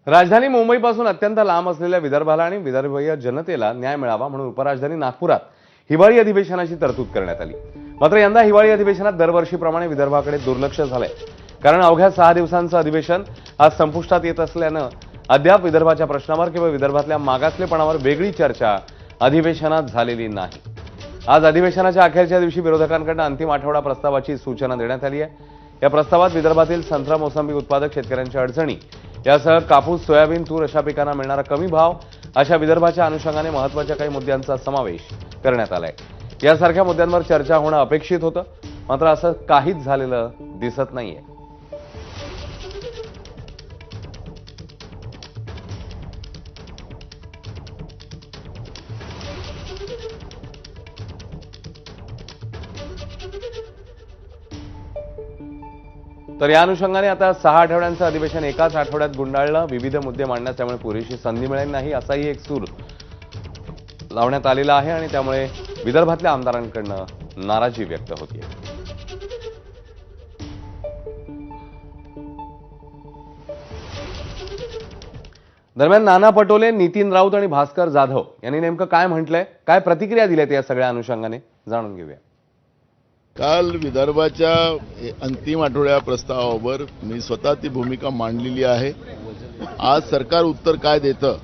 राजधानी मुंबईपासून अत्यंत लांब असलेल्या विदर्भाला आणि विदर्भीय जनतेला न्याय मिळावा म्हणून उपराजधानी नागपुरात हिवाळी अधिवेशनाची तरतूद करण्यात आली। मात्र यंदा हिवाळी अधिवेशनात दरवर्षीप्रमाणे विदर्भाकडे दुर्लक्ष झालंय। कारण अवघ्या 6 दिवसांचं अधिवेशन आज संपुष्टात येत असल्यानं अद्याप विदर्भाच्या प्रश्नावर किंवा विदर्भातल्या मागासलेपणावर वेगळी चर्चा अधिवेशनात झालेली नाही। आज अधिवेशनाच्या अखेरच्या दिवशी विरोधकांकडून अंतिम आठवडा प्रस्तावाची सूचना देण्यात आली आहे। या प्रस्तावात विदर्भातील संत्रा मोसंबी उत्पादक शेतकऱ्यांच्या अडचणी यासह कापूस सोयाबीन तूर अशा पिकांना मिळणारा कमी भाव अशा विदर्भाच्या अनुषंगाने महत्त्वाच्या काही मुद्द्यांचा समावेश करण्यात आलाय। यासारख्या मुद्द्यांवर चर्चा होणं अपेक्षित होतं, मात्र असं काहीच झालेलं दिसत नाहीये। तर या अनुषंगाने आता 6 आठवड्यांचं अधिवेशन एकाच आठवड्यात गुंडाळलं। विविध मुद्दे मांडण्यास त्यामुळे पुरेशी संधी मिळेल नाही असाही एक सूर लावण्यात आलेला आहे आणि त्यामुळे विदर्भातल्या आमदारांकडून नाराजी व्यक्त होते। दरम्यान नाना पटोले, नितीन राऊत आणि भास्कर जाधव यांनी नेमकं काय म्हटलंय, काय प्रतिक्रिया दिल्यात या सगळ्या अनुषंगाने जाणून घेऊया। काल विदर्भाच्या अंतिम आठवड्या प्रस्तावावर मी स्वतः ती भूमिका मांडलेली आहे। आज सरकार उत्तर काय देतं,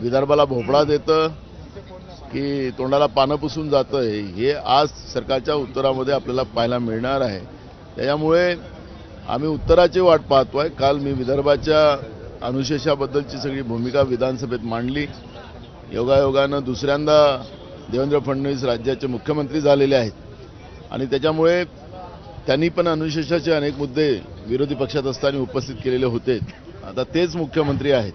विदर्भाला भोपळा देतं की तोंडाला पानं पुसून जातं, हे आज सरकारच्या उत्तरामध्ये आपल्याला पाहायला मिळणार आहे। त्यामुळे आम्ही उत्तराची वाट पाहतोय। काल मी विदर्भाच्या अनुशेषाबद्दलची सगळी भूमिका विधानसभेत मांडली। योगायोगानं दुसऱ्यांदा देवेंद्र फडणवीस राज्याचे मुख्यमंत्री झालेले आहेत आणि त्याच्यामुळे त्यांनी पण अनुशेषाचे अनेक मुद्दे विरोधी पक्षात असताना उपस्थित केलेले होते। आता तेच मुख्यमंत्री आहेत,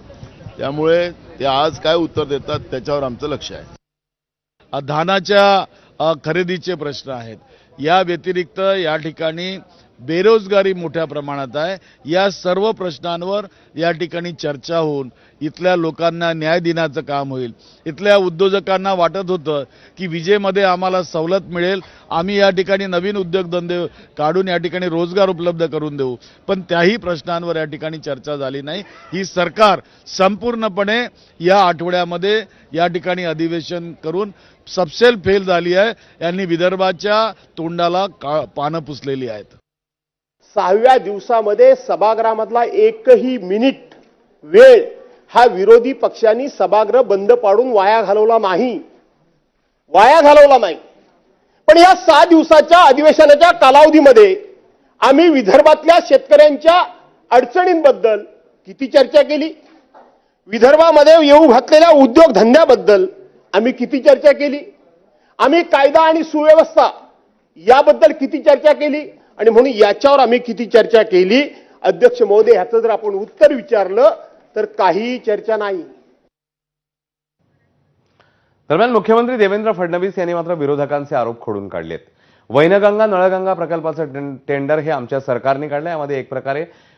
त्यामुळे ते आज काय उत्तर देतात त्याच्यावर आमचं लक्ष आहे। धानाच्या खरेदीचे प्रश्न आहेत। या व्यतिरिक्त या ठिकाणी बेरोजगारी मोठ्या प्रमाणात आहे। या सर्व प्रश्नांवर या ठिकाणी चर्चा होऊन इथल्या लोकांना न्याय देण्याचं काम होईल। इथल्या उद्योजकांना वाटत होतं की विजेमध्ये आम्हाला सवलत मिळेल, आम्ही या ठिकाणी नवीन उद्योगधंदे काढून या ठिकाणी रोजगार उपलब्ध करून देऊ, पण त्याही प्रश्नांवर या ठिकाणी चर्चा झाली नाही। ही सरकार संपूर्णपणे या आठवड्यामध्ये या ठिकाणी अधिवेशन करून सबसेल फेल झाली आहे। यांनी विदर्भाच्या तोंडाला पानं पुसलेली आहेत। 6व्या दिवसामध्ये सभागृहामधला एकही मिनिट वेळ हा विरोधी पक्षांनी सभागृह बंद पाडून वाया घालवला नाही। पण या 6 दिवसाच्या अधिवेशनाच्या कालावधीमध्ये आम्ही विदर्भातल्या शेतकऱ्यांच्या अडचणींबद्दल किती चर्चा केली, विदर्भामध्ये येऊ घातलेल्या उद्योगधंद्याबद्दल आम्ही किती चर्चा केली, आम्ही कायदा आणि सुव्यवस्था याबद्दल किती चर्चा केली आणि म्हणून याच्यावर आम्ही किती चर्चा केली। अध्यक्ष महोदय, ह्याचं जर आपण उत्तर विचारलं तर काही चर्चा नाही। दरम्यान मुख्यमंत्री देवेंद्र फडणवीस यांनी मात्र विरोधकांचे आरोप खोडून काढलेत। वैनगंगा नळगंगा प्रकल्पाचं टेंडर हे आमच्या सरकारने काढलं, यामध्ये एक प्रकारे